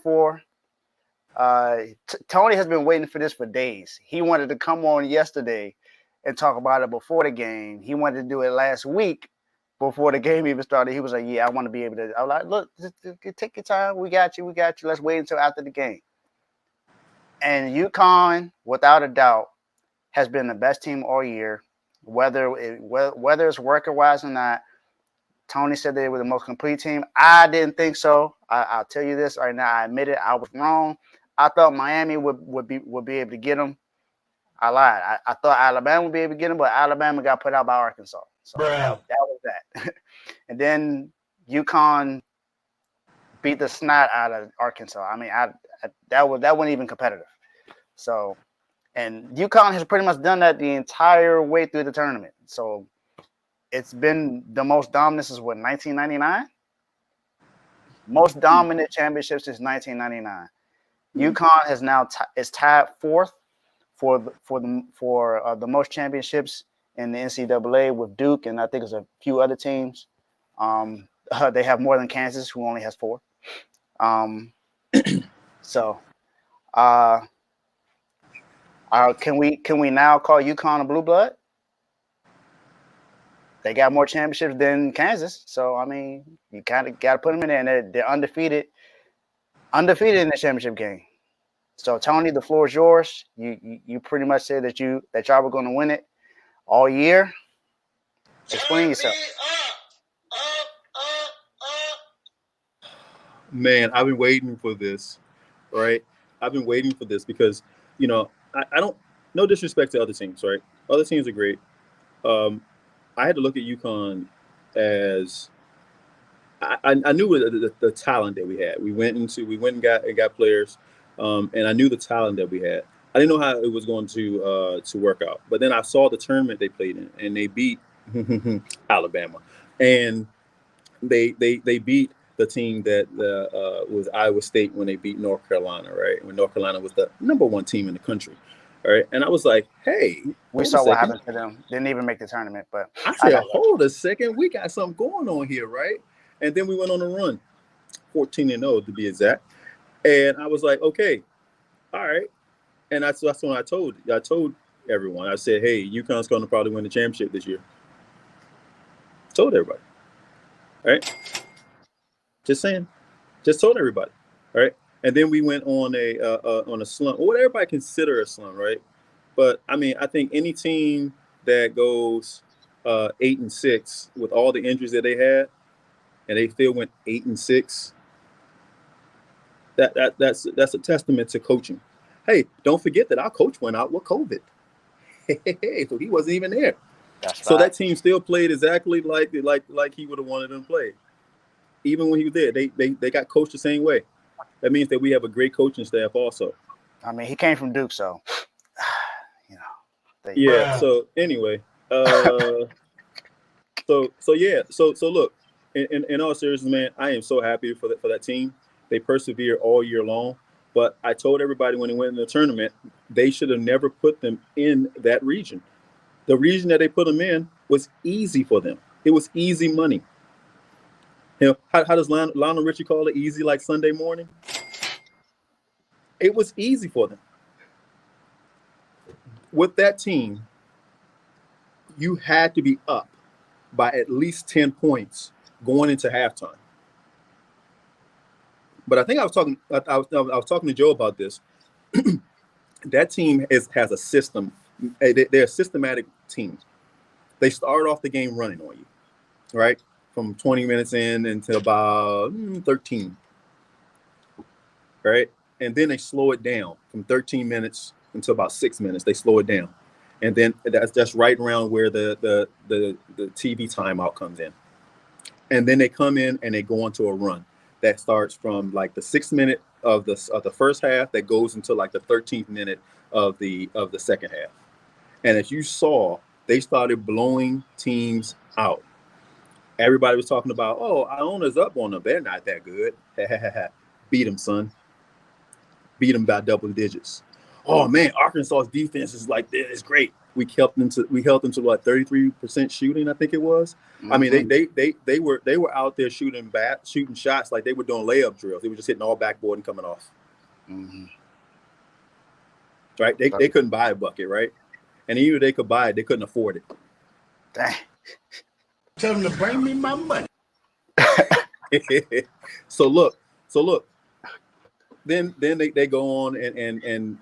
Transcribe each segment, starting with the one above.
4. Tony has been waiting for this for days. He wanted to come on yesterday and talk about it before the game. He wanted to do it last week before the game even started. He was like, "Yeah, I want to be able to." I was like, "Look, just take your time. We got you. We got you. Let's wait until after the game." And UConn, without a doubt, has been the best team all year, whether it's worker wise or not. Tony said they were the most complete team. I didn't think so. I'll tell you this right now. I admit it. I was wrong. I thought Miami would be able to get them. I lied. I thought Alabama would be able to get them, but Alabama got put out by Arkansas. So that was that. And then UConn beat the snot out of Arkansas. I mean, that wasn't even competitive. So, and UConn has pretty much done that the entire way through the tournament. So it's been the most dominant since what, 1999? Most dominant championship since 1999. UConn has now is tied 4th for the most championships in the NCAA with Duke, and I think there's a few other teams. They have more than Kansas, who only has 4. So, can we now call UConn a blue blood? They got more championships than Kansas, so I mean, you kind of got to put them in there, and they're undefeated in the championship game. So Tony, the floor is yours. You pretty much said that y'all were going to win it all year. Explain yourself. Man, I've been waiting for this, right? I've been waiting for this because, I don't, no disrespect to other teams, right? Other teams are great. I had to look at UConn as I knew the talent that we had. We went and got players, and I knew the talent that we had. I didn't know how it was going to work out, but then I saw the tournament they played in, and they beat Alabama, and they beat the team that was Iowa State when they beat North Carolina, right? When North Carolina was the number 1 team in the country. All right. And I was like, hey, we saw what happened to them. Didn't even make the tournament. But I said, hold a second. We got something going on here, right? And then we went on a run, 14-0 to be exact. And I was like, okay, all right. And that's when I told everyone. I said, hey, UConn's going to probably win the championship this year. Told everybody. All right. Just saying. Just told everybody. All right. And then we went on a slump, or what everybody consider a slump, right? But I mean, I think any team that goes 8-6 with all the injuries that they had, and they still went 8-6, that's a testament to coaching. Hey, don't forget that our coach went out with COVID. Hey, so he wasn't even there. So that team still played exactly like he would have wanted them to play. Even when he was there, they got coached the same way. That means that we have a great coaching staff also. I mean, he came from Duke, so yeah. So anyway, so look, in all seriousness, man, I am so happy for that team. They persevere all year long. But I told everybody when they went in the tournament, they should have never put them in that region. The region that they put them in was easy for them. It was easy money. How does Lionel Richie call it? Easy like Sunday morning? It was easy for them. With that team, you had to be up by at least 10 points going into halftime. But I think I was talking to Joe about this. That team has a system. They're a systematic team. They start off the game running on you, right? From 20 minutes in until about 13, right? And then they slow it down from 13 minutes until about 6 minutes. They slow it down, and then that's right around where the TV timeout comes in. And then they come in and they go into a run that starts from like the 6th minute of the first half that goes until like the 13th minute of the second half. And as you saw, they started blowing teams out. Everybody was talking about, oh, Iona's up on them. They're not that good. Beat them, son. Beat them by double digits. Oh, man, Arkansas's defense is like this. It's great. We held them to what 33% shooting, I think it was. I mean, they were out there shooting shots like they were doing layup drills. They were just hitting all backboard and coming off. Right? They couldn't buy a bucket, right? And even if they could buy it, they couldn't afford it. Dang. Tell them to bring me my money. So look. Then they go on and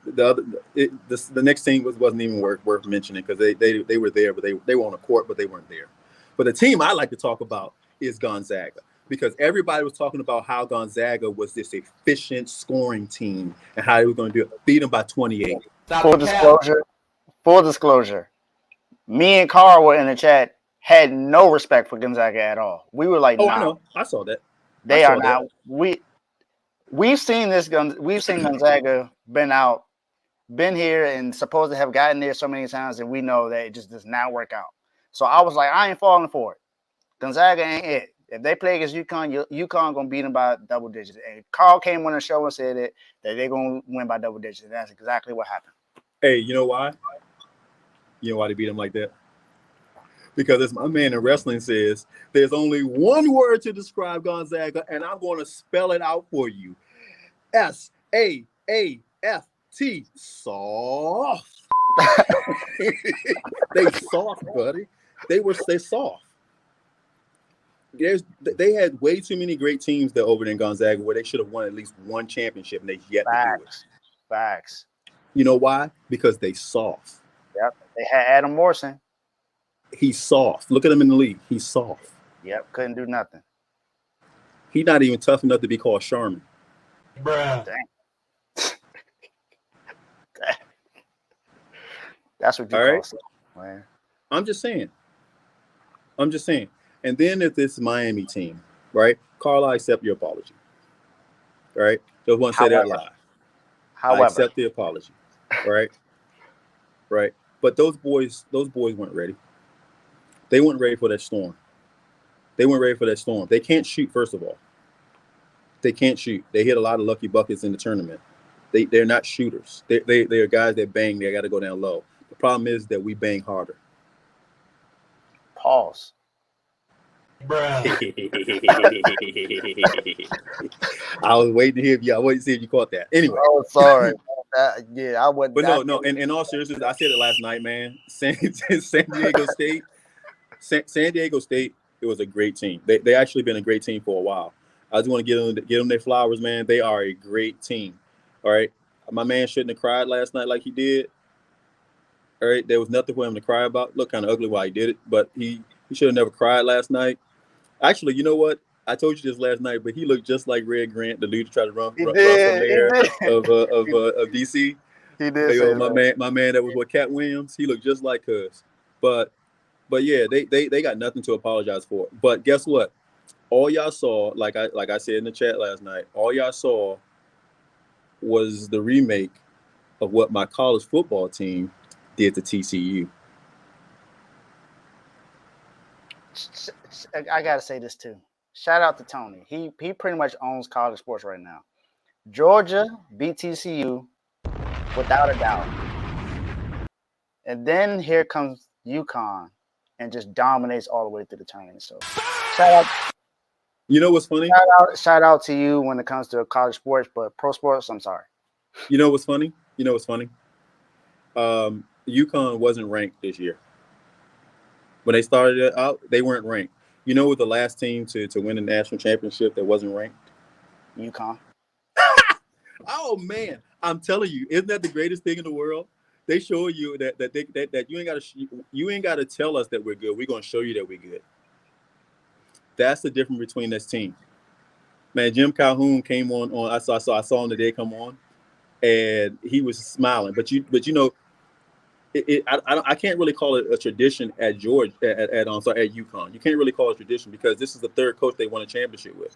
the next team wasn't even worth mentioning because they were there, but they were on the court, but they weren't there. But the team I like to talk about is Gonzaga, because everybody was talking about how Gonzaga was this efficient scoring team and how they were going to beat them by 28. Full disclosure, me and Carl were in the chat, had no respect for Gonzaga at all. We were like, I know, I saw that. They are not. We've seen Gonzaga been here and supposed to have gotten there so many times, and we know that it just does not work out. So I was like, I ain't falling for it. Gonzaga ain't it. If they play against UConn, UConn gonna beat them by double digits. And Carl came on the show and said that they're gonna win by double digits. And that's exactly what happened. Hey, you know why? You know why they beat them like that? Because as my man in wrestling says, there's only one word to describe Gonzaga, and I'm going to spell it out for you. SAAFT. Soft. They soft, buddy. They soft. They had way too many great teams that over in Gonzaga where they should have won at least one championship, and they yet to do it. Facts. You know why? Because they soft. Yep. They had Adam Morrison. He's soft. Look at him in the league. He's soft. Yep. Couldn't do nothing. He's not even tough enough to be called Sherman. Bruh. Dang. That's what you all call right? man. I'm just saying. And then if this Miami team, right? Carl, I accept your apology. Right? Just want to say that live. However, I accept the apology. Right? Right. But those boys weren't ready. They weren't ready for that storm. They can't shoot, first of all. They can't shoot. They hit a lot of lucky buckets in the tournament. They're not shooters. They're guys that bang. They got to go down low. The problem is that we bang harder. Pause. Bruh. I was waiting to hear you. I waited to see if you caught that. Anyway. Oh, sorry. Yeah, I wouldn't. But no. In all seriousness, I said it last night, man. San Diego State. It was a great team. They actually been a great team for a while. I just want to give them their flowers, man. They are a great team. All right. My man shouldn't have cried last night like he did. All right. There was nothing for him to cry about. Looked kind of ugly while he did it, but he should have never cried last night. Actually, you know what? I told you this last night, but he looked just like Red Grant, the dude who tried to run from the mayor of DC. He did. My man that was with Cat Williams. He looked just like us. But yeah, they got nothing to apologize for. But guess what? All y'all saw, like I said in the chat last night, all y'all saw was the remake of what my college football team did to TCU. I gotta say this too. Shout out to Tony. He pretty much owns college sports right now. Georgia beat TCU without a doubt. And then here comes UConn and just dominates all the way through the tournament. So shout out. You know what's funny? Shout out to you when it comes to college sports, but pro sports, I'm sorry. You know what's funny? UConn wasn't ranked this year. When they started out, they weren't ranked. You know what the last team to win the national championship that wasn't ranked? UConn. Oh man, I'm telling you, isn't that the greatest thing in the world? They show you that you ain't gotta tell us that we're good. We're gonna show you that we're good. That's the difference between this team. Man, Jim Calhoun came on. I saw him today come on, and he was smiling. But you know, I can't really call it a tradition at UConn. You can't really call it a tradition because this is the third coach they won a championship with.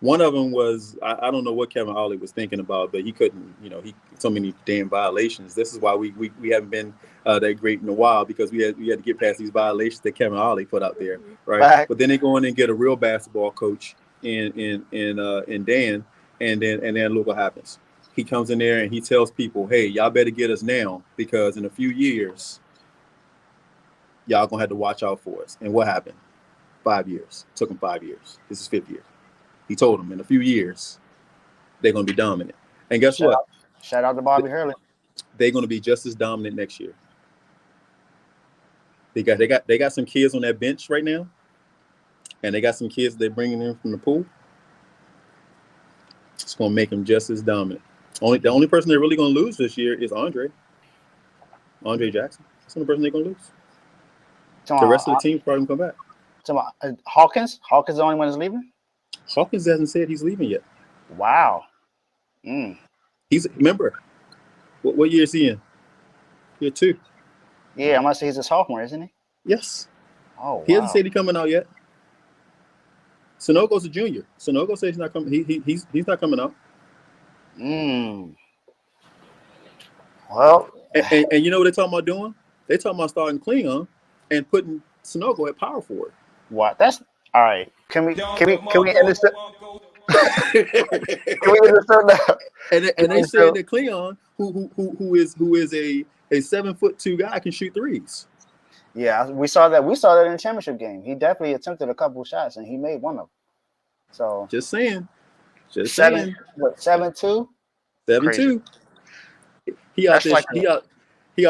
One of them was I don't know what Kevin Ollie was thinking about, but he couldn't. You know, he so many damn violations. This is why we haven't been that great in a while because we had to get past these violations that Kevin Ollie put out there, right? But then they go in and get a real basketball coach in Dan, and then look what happens. he comes in there and he tells people, "Hey, y'all better get us now because in a few years, y'all gonna have to watch out for us." And what happened? 5 years. It took him 5 years. This is 5th year. He told them in a few years they're gonna be dominant. And guess what? Shout out to Bobby Hurley. They're gonna be just as dominant next year. They got some kids on that bench right now, and they got some kids they're bringing in from the pool. It's gonna make them just as dominant. The only person they're really gonna lose this year is Andre Jackson. That's the only person they're gonna lose. The rest of the team probably gonna come back. Hawkins is the only one that's leaving. Hawkins hasn't said he's leaving yet. Wow. Remember what year is he in? Year 2. Yeah, I must say he's a sophomore, isn't he? Yes. Oh, wow. He hasn't said he's coming out yet. Sonogo's a junior. Sonogo says he's not coming. He's not coming out. Well, and you know what they're talking about doing? They're talking about starting Klingon and putting Sonogo at power forward. What? That's all right. Can we understand? Can we understand that? And they said that Klingon, who is a 7'2" guy, can shoot threes. Yeah, we saw that. We saw that in the championship game. He definitely attempted a couple shots and he made one of them. So just saying. What, 7'2"? 7'2". He out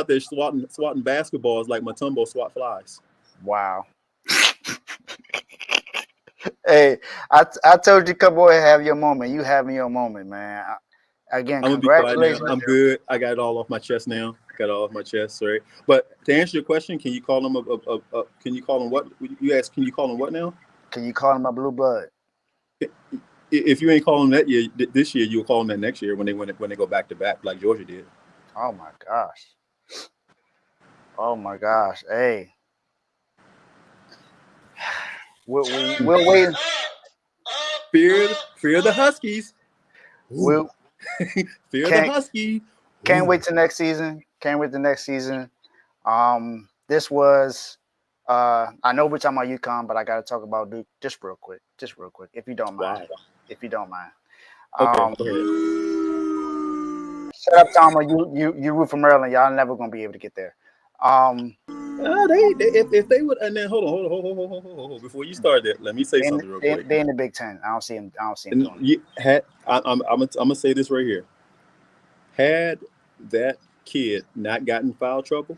there swatting basketballs like Matumbo swat flies. Wow. Hey, I told you, come on and have your moment. You having your moment, man. Again, I'm gonna be quiet congratulations. now. I'm good. I got it all off my chest now. Sorry. But to answer your question, can you call him can you call him what? You asked, can you call him what now? Can you call him a blue blood? If you ain't calling that year, this year, you'll call them that next year when they go back to back like Georgia did. Oh my gosh. Hey. We're waiting. Fear the Huskies. Fear the Husky. Can't wait till next season. This was I know we're talking about UConn, but I gotta talk about Duke just real quick, if you don't mind. Wow. If you don't mind. Okay, go ahead. Shut up, Tomo. You root for Maryland. Y'all never gonna be able to get there. If they would, and then hold on. Before you start that, let me say something real quick. They in the Big Ten. I don't see them doing it. I'm gonna say this right here. Had that kid not gotten foul trouble,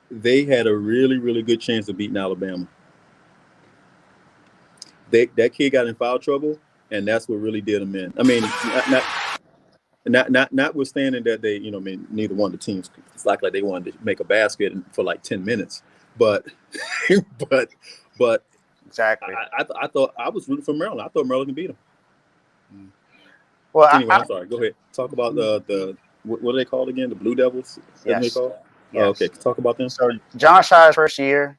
they had a really, really good chance of beating Alabama. That kid got in foul trouble, and that's what really did them in. I mean, notwithstanding that they, neither one of the teams, it's like they wanted to make a basket for like 10 minutes, but exactly. I thought I was rooting for Maryland. I thought Maryland could beat them. Well, anyway, I'm sorry. Go ahead. Talk about the what are they called again? The Blue Devils. Yes. They called? Yes. Oh, okay. Talk about them. So John Shire's first year,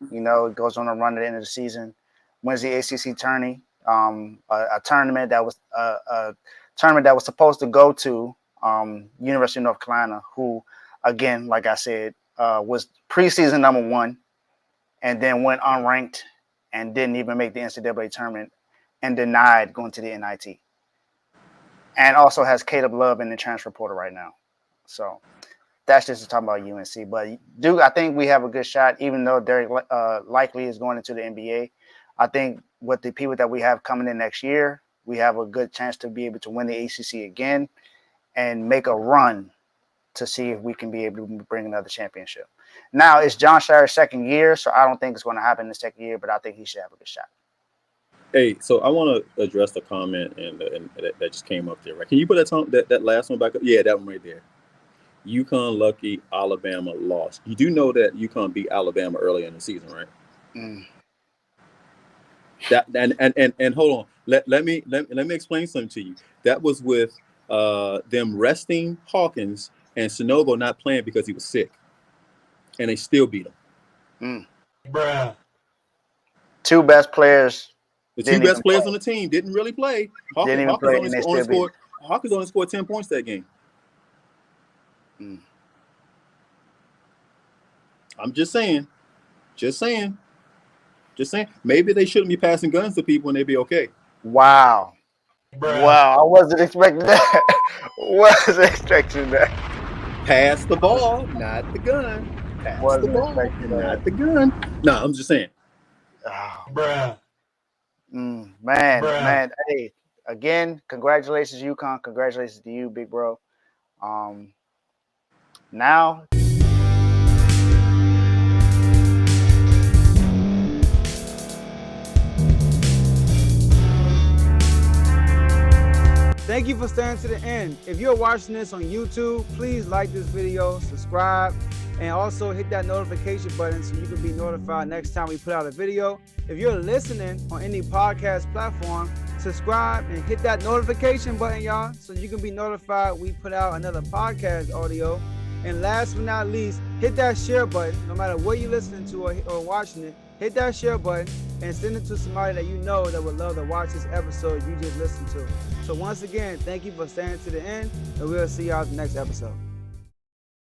goes on a run at the end of the season, wins the ACC tourney, a tournament that was supposed to go to University of North Carolina, who, again, like I said, was preseason number 1, and then went unranked and didn't even make the NCAA tournament and denied going to the NIT. And also has Caleb Love in the transfer portal right now. So that's just to talk about UNC. But Duke, I think we have a good shot, even though Derek likely is going into the NBA. I think with the people that we have coming in next year, we have a good chance to be able to win the ACC again and make a run to see if we can be able to bring another championship. Now, it's John Shire's second year, so I don't think it's going to happen in the second year, but I think he should have a good shot. Hey, so I want to address the comment and that just came up there, right? Can you put that last one back up? Yeah, that one right there. UConn lucky, Alabama lost. You do know that UConn beat Alabama early in the season, right? That and hold on. Let me explain something to you. That was with them resting Hawkins and Sonogo not playing because he was sick, and they still beat him. Bruh. Two best players. The two best players on the team didn't really play. Hawkins only scored 10 points that game. I'm just saying. Maybe they shouldn't be passing guns to people and they'd be okay. Wow. Bruh. Wow, I wasn't expecting that. Wasn't expecting that. Pass the ball, not the gun. Pass Wasn't the ball, expecting that. not the gun. No, I'm just saying. Oh, Bruh. man, Bruh. man. Hey, again, congratulations, UConn. Congratulations to you, big bro. Now Thank you for staying to the end. If you're watching this on YouTube, please like this video, subscribe, and also hit that notification button so you can be notified next time we put out a video. If you're listening on any podcast platform, subscribe and hit that notification button, y'all, so you can be notified we put out another podcast audio. And last but not least, hit that share button. No matter what you're listening to or watching it, hit that share button and send it to somebody that you know that would love to watch this episode you just listened to. So once again, thank you for staying to the end, and we'll see y'all in the next episode.